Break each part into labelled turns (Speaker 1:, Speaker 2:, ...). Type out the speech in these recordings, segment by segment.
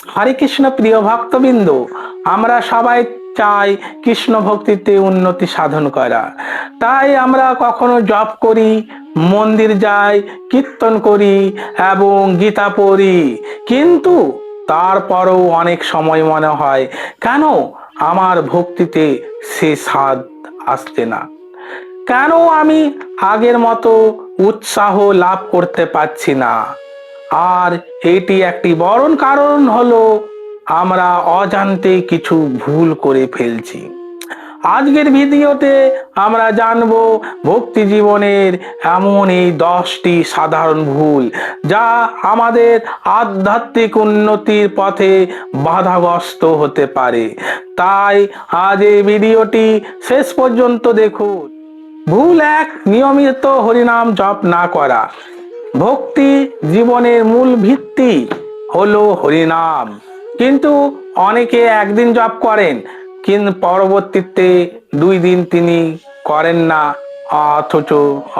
Speaker 1: হরে কৃষ্ণ প্রিয় ভক্তবৃন্দ, আমরা সবাই চাই কৃষ্ণ ভক্তিতে উন্নতি সাধন করা। তাই আমরা কখনো জপ করি, মন্দির যাই, কীর্তন করি এবং গীতা পড়ি। কিন্তু তারপরও অনেক সময় মনে হয়, কেন আমার ভক্তিতে সে স্বাদ আসছে না? কেন আমি আগের মতো উৎসাহ লাভ করতে পারছি না? আর এটি একটি বড় কারণ হলো আমরা অজান্তে কিছু ভুল করে ফেলছি। আজকের ভিডিওতে আমরা জানব ভক্তি জীবনের এমন এই 10টি সাধারণ ভুল যা আমাদের আধ্যাত্মিক উন্নতির পথে বাধাগ্রস্ত হতে পারে। তাই আজ এই ভিডিওটি শেষ পর্যন্ত দেখুন। ভুল 1, নিয়মিত হরিনাম জপ না করা। ভক্তি জীবনের মূল ভিত্তি হলো হরিনাম, কিন্তু অনেকে একদিন জপ করেন কিন্তু পরবর্তীতে 2 দিন তিনি করেন না, অথচ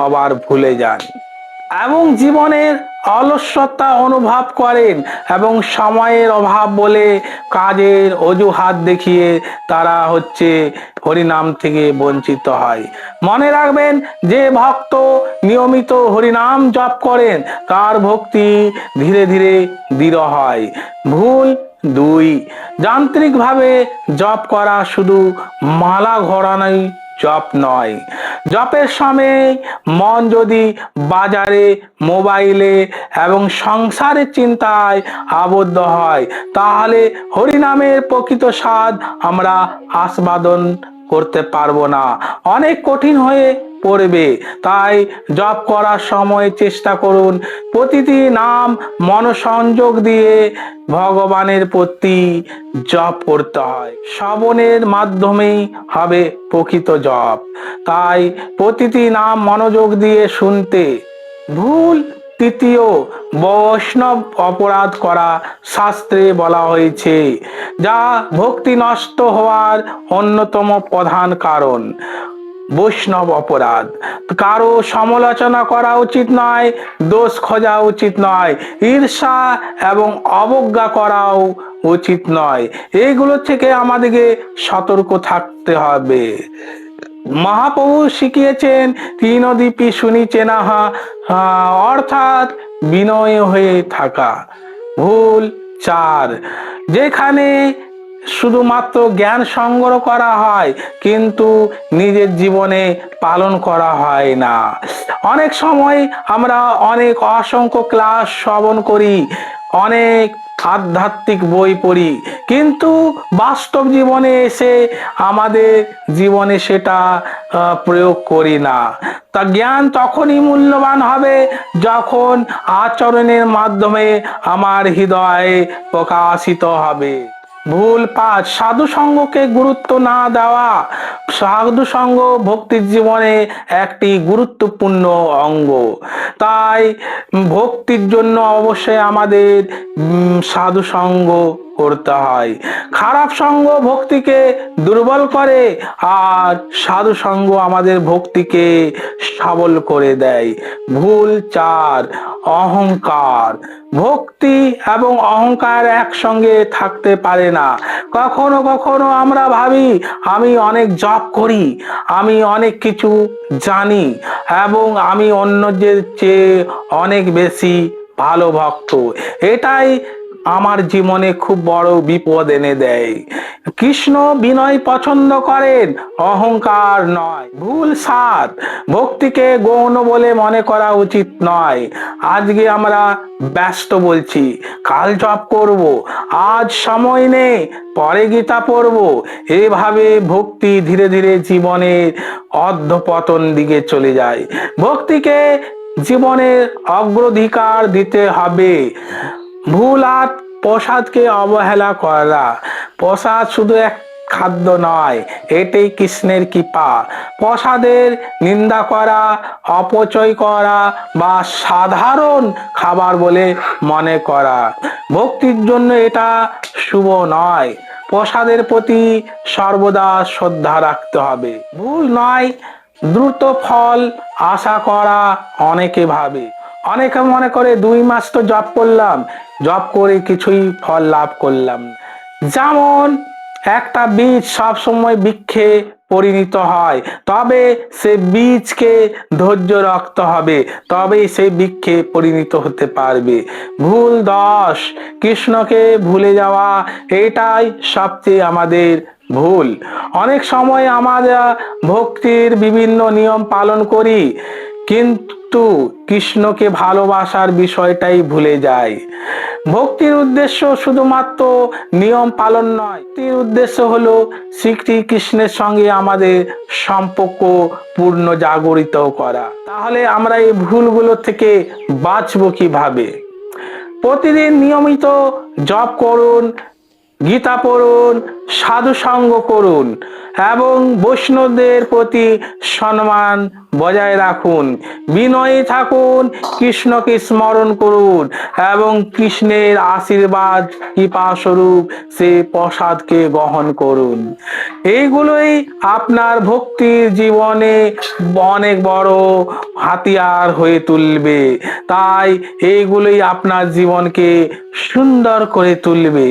Speaker 1: আবার ভুলে যান এবং জীবনের অলসতা অনুভব করেন এবং সময়ের অভাব বলে কাজের অজুহাত দেখিয়ে তারা হরিনাম থেকে বঞ্চিত হয়। মনে রাখবেন, যে ভক্ত নিয়মিত হরিনাম জপ করেন তার ভক্তি ধীরে ধীরে দৃঢ় হয়। ভুল 2, যান্ত্রিকভাবে জপ করা শুধু মালা ঘোরানোই জপ নয়। জপের সময় মন যদি বাজারে, মোবাইলে এবং সংসারের চিন্তায় আবদ্ধ হয়, তাহলে হরিনামের প্রকৃত স্বাদ আমরা আস্বাদন করতে পারবো না, অনেক কঠিন হয়ে পড়বে। তাই জপ করার সময় চেষ্টা করুন প্রতিটি নাম মনোসংযোগ দিয়ে ভগবানের প্রতি জপ করতে হয়। শ্রবণের মাধ্যমেই হবে প্রকৃত জপ, তাই প্রতিটি নাম মনোযোগ দিয়ে শুনতে। ভুল 3, বৈষ্ণব অপরাধ করা। শাস্ত্রে বলা হয়েছে যা ভক্তি নষ্ট হওয়ার অন্যতম প্রধান কারণ। বৈষ্ণব অপরাধ, কারো সমালোচনা করা উচিত নয়, দোষ খোঁজা উচিত নয়, ঈর্ষা এবং অবজ্ঞা করাও উচিত নয়। এইগুলো থেকে আমাদেরকে সতর্ক থাকতে হবে। মহাপ্রভু শিখিয়েছেন তৃণদীপি শুনিছে নাহা, অর্থাৎ বিনয় হয়ে থাকা। ভুল 4, যেখানে শুধুমাত্র জ্ঞান সংগ্রহ করা হয় কিন্তু নিজের জীবনে পালন করা হয় না। অনেক সময় আমরা অসংখ্য ক্লাস শ্রবণ করি, অনেক আধ্যাত্মিক বই পড়ি, কিন্তু বাস্তব জীবনে এসে আমাদের জীবনে সেটা প্রয়োগ করি না। তা জ্ঞান তখনই মূল্যবান হবে যখন আচরণের মাধ্যমে আমার হৃদয়ে প্রকাশিত হবে। ভুল 5, সাধু সঙ্গকে গুরুত্ব না দেওয়া। সাধু সঙ্গ ভক্তির জীবনে একটি গুরুত্বপূর্ণ অঙ্গ, তাই ভক্তির জন্য অবশ্যই আমাদের সাধু সঙ্গ করতে হয়। খারাপ সঙ্গ ভক্তিকে দুর্বল করে আর সাধু সঙ্গ আমাদের ভক্তিকে সবল করে দেয়। ভুল 4, অহংকার। ভক্তি এবং অহংকার একসঙ্গে থাকতে পারে না। কখনো কখনো আমরা ভাবি আমি অনেক জপ করি, আমি অনেক কিছু জানি এবং আমি অন্যদের চেয়ে অনেক বেশি ভালো ভক্ত। এটাই আমার জীবনে খুব বড় বিপদ এনে দেয়। কৃষ্ণ বিনয় পছন্দ করেন, অহংকার নয়। ভুল 7, ভক্তিকে গৌণ বলে মনে করা উচিত নয়। আজকে আমরা ব্যস্ত বলছি, কাল জপ করব, আজ সময় নেই, পরে গীতা পড়ব। এভাবে ভক্তি ধীরে ধীরে জীবনের অধঃপতন দিকে চলে যায়। ভক্তিকে জীবনের অগ্রাধিকার দিতে হবে। ভুল 8, প্রসাদকে অবহেলা করা। প্রসাদ শুধু এক খাদ্য নয়, এটাই কৃষ্ণের কৃপা। প্রসাদের নিন্দা করা, অপচয় করা বা সাধারণ খাবার বলে মনে করা ভক্তির জন্য এটা শুভ নয়। প্রসাদের প্রতি সর্বদা শ্রদ্ধা রাখতে হবে। ভুল 9, দ্রুত ফল আশা করা। অনেকে ভাবে অনেকে মনে করে 2 মাস তো জব করলাম, জব করে কিছুই ফল লাভ করলাম না। যেমন একটা বীজ সব সময় বৃক্ষে পরিণত হয়, তবে সে বীজকে ধৈর্য রাখতে হবে, তবেই সেই বৃক্ষে পরিণত হতে পারবে। ভুল 10, কৃষ্ণকে ভুলে যাওয়া, এটাই সবচেয়ে আমাদের ভুল। অনেক সময় আমরা ভক্তির বিভিন্ন নিয়ম পালন করি, কিন্তু কৃষ্ণকে ভালোবাসার বিষয়টাই ভুলে যায়। ভক্তির উদ্দেশ্য শুধুমাত্র নিয়ম পালন নয়, ভক্তির উদ্দেশ্য হলো শ্রীকৃষ্ণের সঙ্গে আমাদের সম্পর্ক পূর্ণ জাগরিত করা। তাহলে আমরা এই ভুলগুলো থেকে বাঁচবো কিভাবে? প্রতিদিন নিয়মিত জপ করুন, গীতা পড়ুন, সাধু সঙ্গ করুন এবং বৈষ্ণবদের প্রতি সম্মান বজায় রাখুন। বিনয়ী থাকুন, কৃষ্ণকে স্মরণ করুন এবং কৃষ্ণের আশীর্বাদ কৃপা স্বরূপ সে প্রসাদকে গ্রহণ করুন। এইগুলোই আপনার ভক্তির জীবনে অনেক বড় হাতিয়ার হয়ে তুলবে। তাই এইগুলোই আপনার জীবনকে সুন্দর করে তুলবে।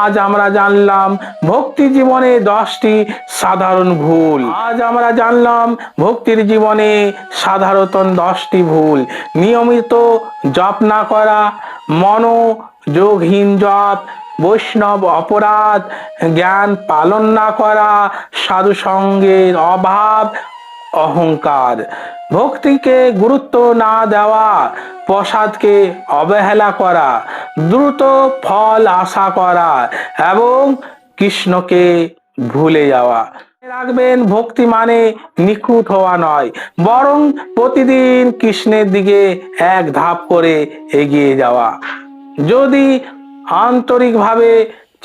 Speaker 1: আজ আমরা জানলাম ভক্তি জীবনে 10টি সাধারণ ভুল। আজ আমরা জানলাম ভক্তির জীবনে সাধারণত 10টি ভুল। নিয়মিত জপ না করা, মনোযোগহীন জপ, বৈষ্ণব অপরাধ, জ্ঞান পালন না করা, সাধু সঙ্গের অভাব, অহংকার, ভক্তিকে গুরুত্ব না দেওয়া, প্রসাদকে অবহেলা করা, দ্রুত ফল আশা করা এবং কৃষ্ণকে ভুলে যাওয়া। রাখবেন, ভক্তি মানে নিখুঁত হওয়া নয়, বরং প্রতিদিন কৃষ্ণের দিকে এক ধাপ করে এগিয়ে যাওয়া। যদি আন্তরিকভাবে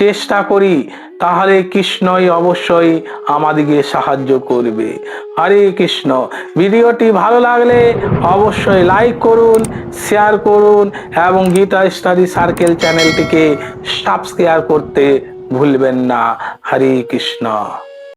Speaker 1: চেষ্টা করি, তাহলে কৃষ্ণই অবশ্যই আমাদেরকে সাহায্য করবে। হরে কৃষ্ণ। ভিডিওটি ভালো লাগলে অবশ্যই লাইক করুন, শেয়ার করুন এবং গীতা স্টাডি সার্কেল চ্যানেলটিকে সাবস্ক্রাইব করতে ভুলবেন না। হরে কৃষ্ণ।